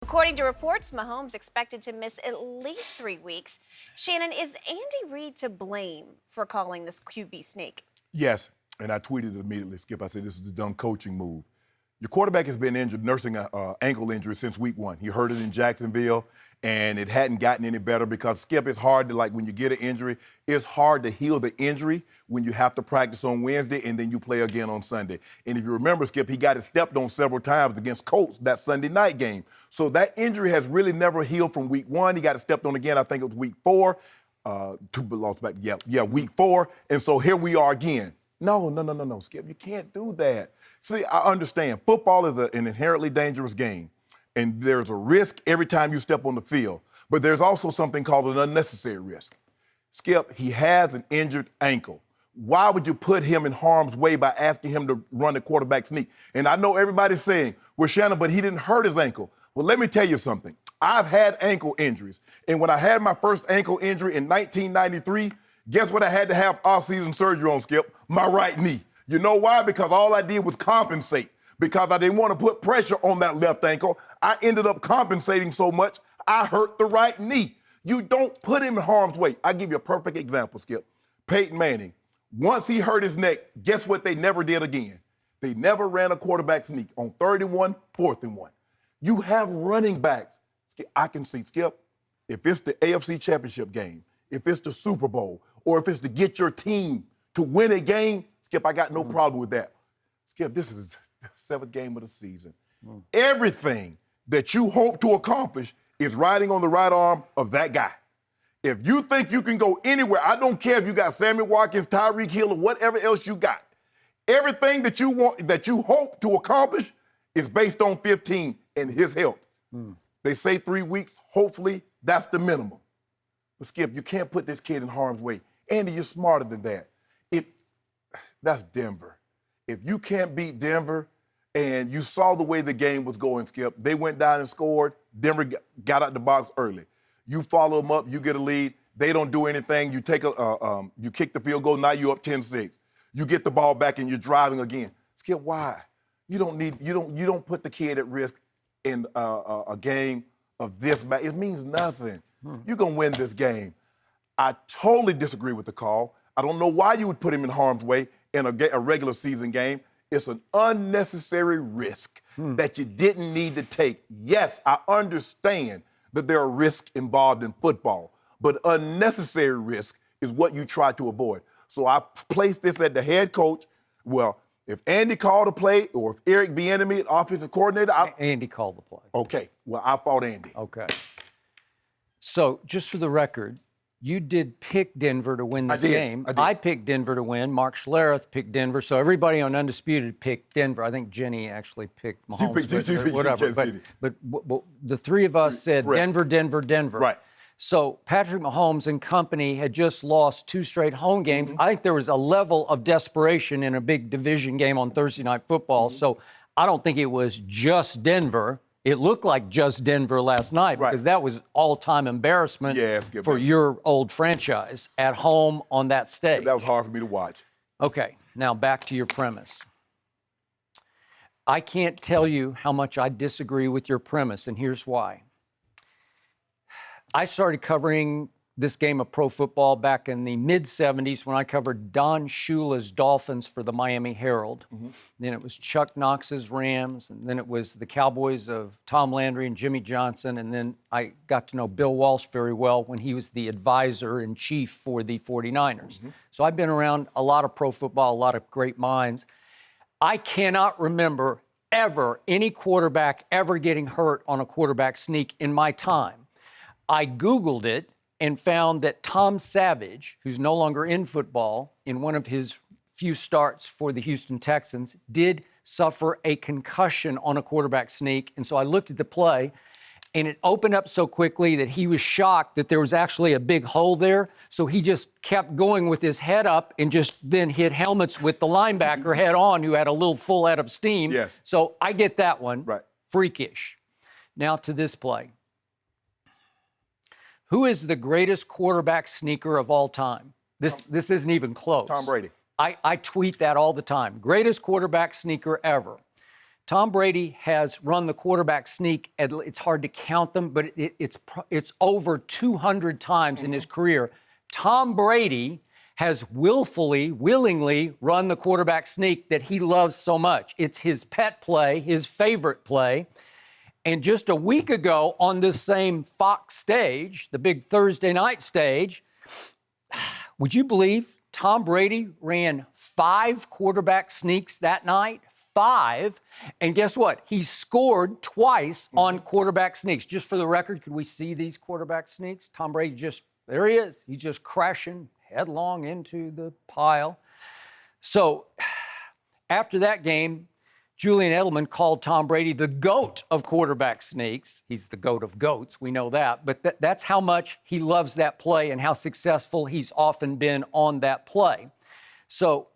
According to reports, Mahomes expected to miss at least 3 weeks. Shannon, is Andy Reid to blame for calling this QB sneak? Yes, and I tweeted it immediately, Skip. I said this is a dumb coaching move. Your quarterback has been injured, nursing an ankle injury since week 1. He hurt it in Jacksonville, and it hadn't gotten any better because, Skip, it's hard to, like, when you get an injury, it's hard to heal the injury when you have to practice on Wednesday and then you play again on Sunday. And if you remember, Skip, he got it stepped on several times against Colts that Sunday night game. So that injury has really never healed from week 1. He got it stepped on again, I think it was week 4. Week 4. And so here we are again. No, Skip, you can't do that. See, I understand. Football is an inherently dangerous game, and there's a risk every time you step on the field. But there's also something called an unnecessary risk. Skip, he has an injured ankle. Why would you put him in harm's way by asking him to run the quarterback sneak? And I know everybody's saying, well, Shannon, but he didn't hurt his ankle. Well, let me tell you something. I've had ankle injuries. And when I had my first ankle injury in 1993, guess what I had to have off-season surgery on, Skip? My right knee. You know why? Because all I did was compensate. Because I didn't want to put pressure on that left ankle. I ended up compensating so much, I hurt the right knee. You don't put him in harm's way. I'll give you a perfect example, Skip. Peyton Manning. Once he hurt his neck, guess what they never did again? They never ran a quarterback sneak on 3rd and 1, 4th and 1. You have running backs. I can see, Skip, if it's the AFC Championship game, if it's the Super Bowl, or if it's to get your team to win a game, Skip, I got no problem with that. Skip, this is the 7th game of the season. Everything that you hope to accomplish is riding on the right arm of that guy. If you think you can go anywhere, I don't care if you got Sammy Watkins, Tyreek Hill, or whatever else you got. Everything that you want, that you hope to accomplish is based on 15 and his health. They say 3 weeks, hopefully that's the minimum. But Skip, you can't put this kid in harm's way. Andy, you're smarter than that. That's Denver. If you can't beat Denver, and you saw the way the game was going, Skip, they went down and scored. Denver got out the box early. You follow them up, you get a lead. They don't do anything. You take you kick the field goal. Now you're up 10-6. You get the ball back and you're driving again. Skip, why? You don't put the kid at risk in a game of this. It means nothing. You're gonna win this game. I totally disagree with the call. I don't know why you would put him in harm's way in a regular season game. It's an unnecessary risk that you didn't need to take. Yes, I understand that there are risks involved in football, but unnecessary risk is what you try to avoid. So I place this at the head coach. Well, if Andy called a play or if Eric Bieniemy, offensive coordinator, Andy called the play. Okay, well, I fought Andy. Okay. So just for the record, you did pick Denver to win this game. I picked Denver to win. Mark Schlereth picked Denver. So everybody on Undisputed picked Denver. I think Jenny actually picked Mahomes. Whatever. But the three of us said Denver, Denver, Denver. Right. So Patrick Mahomes and company had just lost 2 straight home games. I think there was a level of desperation in a big division game on Thursday Night Football. So I don't think it was just Denver. It looked like just Denver last night because that was all-time embarrassment for your old franchise at home on that stage. That was hard for me to watch. Okay, now back to your premise. I can't tell you how much I disagree with your premise, and here's why. I started covering this game of pro football back in the mid-'70s when I covered Don Shula's Dolphins for the Miami Herald. Then it was Chuck Knox's Rams, and then it was the Cowboys of Tom Landry and Jimmy Johnson, and then I got to know Bill Walsh very well when he was the advisor-in-chief for the 49ers. So I've been around a lot of pro football, a lot of great minds. I cannot remember ever any quarterback ever getting hurt on a quarterback sneak in my time. I Googled it and found that Tom Savage, who's no longer in football, in one of his few starts for the Houston Texans, did suffer a concussion on a quarterback sneak. And so I looked at the play, and it opened up so quickly that he was shocked that there was actually a big hole there. So he just kept going with his head up and just then hit helmets with the linebacker head on, who had a little full head of steam. Yes. So I get that one. Right. Freakish. Now to this play. Who is the greatest quarterback sneaker of all time? This isn't even close. Tom Brady. I tweet that all the time. Greatest quarterback sneaker ever. Tom Brady has run the quarterback sneak. It's hard to count them, but it's over 200 times in his career. Tom Brady has willingly run the quarterback sneak that he loves so much. It's his pet play, his favorite play. And just a week ago on this same Fox stage, the big Thursday night stage, would you believe Tom Brady ran 5 quarterback sneaks that night? 5. And guess what? He scored twice on quarterback sneaks. Just for the record, could we see these quarterback sneaks? Tom Brady there he is. He's just crashing headlong into the pile. So after that game, Julian Edelman called Tom Brady the GOAT of quarterback sneaks. He's the GOAT of GOATs. We know that. But that's how much he loves that play and how successful he's often been on that play. So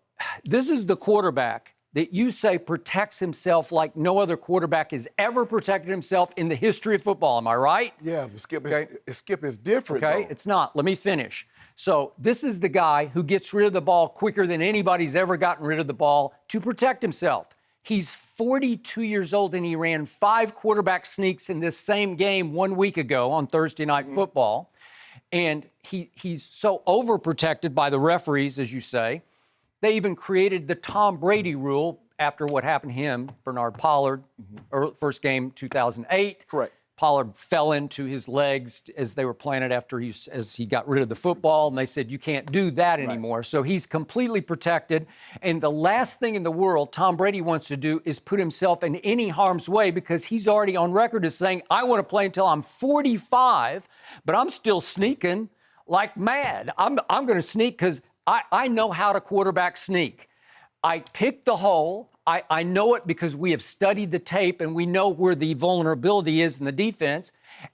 this is the quarterback that you say protects himself like no other quarterback has ever protected himself in the history of football. Am I right? Yeah, but Skip is different, Okay, though. it's not. Let me finish. So this is the guy who gets rid of the ball quicker than anybody's ever gotten rid of the ball to protect himself. He's 42 years old, and he ran 5 quarterback sneaks in this same game 1 week ago on Thursday Night Football. And he's so overprotected by the referees, as you say. They even created the Tom Brady rule after what happened to him, Bernard Pollard, first game 2008. Correct. Pollard fell into his legs as they were planted as he got rid of the football, and they said, you can't do that anymore. So he's completely protected. And the last thing in the world Tom Brady wants to do is put himself in any harm's way, because he's already on record as saying, I want to play until I'm 45, but I'm still sneaking like mad. I'm going to sneak because I know how to quarterback sneak. I pick the hole. I know it because we have studied the tape and we know where the vulnerability is in the defense.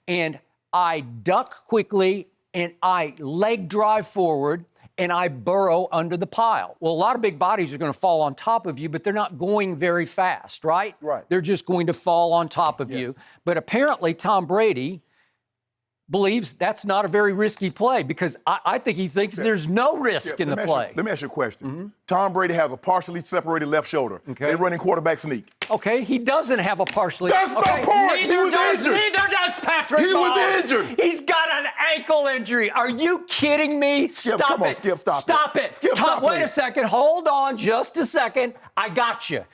And I duck quickly and I leg drive forward and I burrow under the pile. Well, a lot of big bodies are going to fall on top of you, but they're not going very fast, right? Right. They're just going to fall on top of you. But apparently Tom Brady believes that's not a very risky play, because I think he thinks there's no risk in the play. Let me ask you a question. Tom Brady has a partially separated left shoulder. Okay. They're running quarterback sneak. Okay, he doesn't have a partially... That's my point! He was injured! Neither does Patrick He was Mahomes. injured! He's got an ankle injury. Are you kidding me? Skip, Stop come on, it. Skip, stop it. Skip, Tom, stop wait it. a second. Hold on just a second. I got you.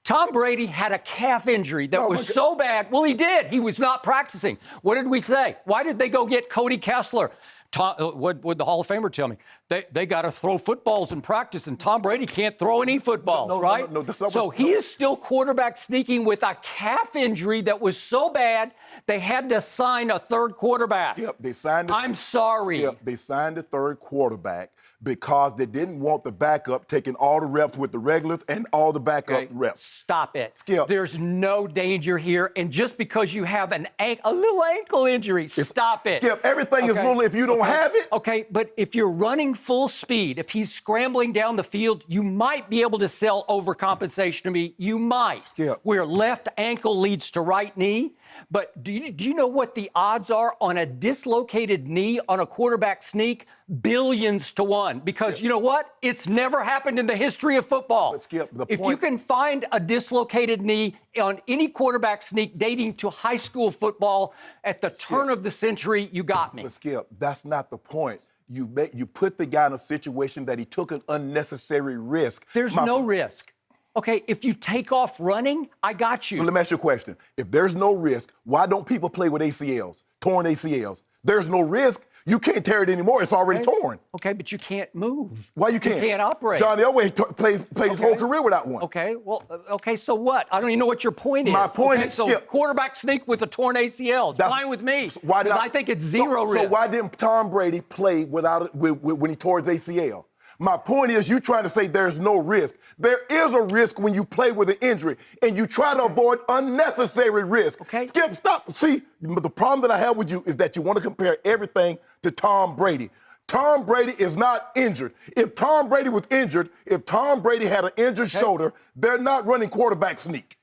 Tom Brady had a calf injury that was so bad. Well, he did. He was not practicing. What did we say? Why did they go get Cody Kessler? What would the Hall of Famer tell me? They got to throw footballs in practice, and Tom Brady can't throw any footballs, right? No, that's not so he is still quarterback sneaking with a calf injury that was so bad they had to sign a third quarterback. Skip, they signed. I'm sorry. Skip, they signed the third quarterback because they didn't want the backup taking all the reps with the regulars and all the backup reps. Stop it. Skip. There's no danger here. And just because you have a little ankle injury, stop it. Skip, everything is little if you don't have it. Okay, but if you're running full speed, if he's scrambling down the field, you might be able to sell overcompensation to me. You might. Skip. Where left ankle leads to right knee. But do you know what the odds are on a dislocated knee on a quarterback sneak? Billions to 1. Because you know what? It's never happened in the history of football. But Skip, if you can find a dislocated knee on any quarterback sneak dating to high school football at the turn of the century, you got me. But Skip, that's not the point. You put the guy in a situation that he took an unnecessary risk. There's no risk. Okay, if you take off running, I got you. So let me ask you a question. If there's no risk, why don't people play with ACLs, torn ACLs? There's no risk. You can't tear it anymore. It's already torn. Okay, but you can't move. Why you can't? You can't operate. John Elway played his whole career without one. Okay, well, okay, so what? I don't even know what your point is. My point is, so Skip, quarterback sneak with a torn ACL. It's fine with me. Why not? I think it's zero risk. So why didn't Tom Brady play when he tore his ACL? My point is, you trying to say there's no risk. There is a risk when you play with an injury, and you try to avoid unnecessary risk. Okay. Skip, stop. See, the problem that I have with you is that you want to compare everything to Tom Brady. Tom Brady is not injured. If Tom Brady was injured, if Tom Brady had an injured shoulder, they're not running quarterback sneak.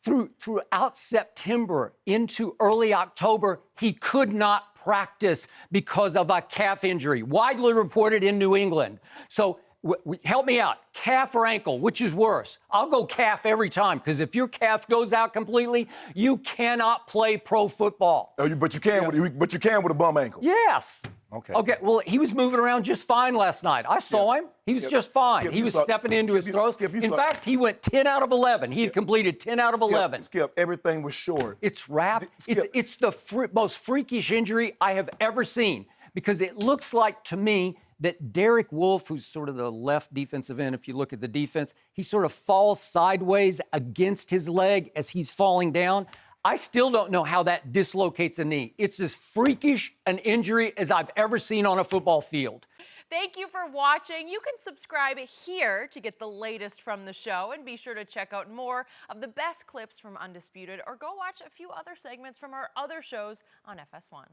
Throughout September into early October, he could not practice because of a calf injury, widely reported in New England. So help me out. Calf or ankle, which is worse? I'll go calf every time because if your calf goes out completely, you cannot play pro football. But you can with a bum ankle. Yes. Okay. Okay. Well, he was moving around just fine last night. I saw him. He was just fine. Skip, he was stepping into his throws. In fact, he went 10 out of 11. He had completed 10 out of 11. Skip, everything was short. It's wrapped. It's the most freakish injury I have ever seen because it looks like to me that Derek Wolfe, who's sort of the left defensive end, if you look at the defense, he sort of falls sideways against his leg as he's falling down. I still don't know how that dislocates a knee. It's as freakish an injury as I've ever seen on a football field. Thank you for watching. You can subscribe here to get the latest from the show, and be sure to check out more of the best clips from Undisputed, or go watch a few other segments from our other shows on FS1.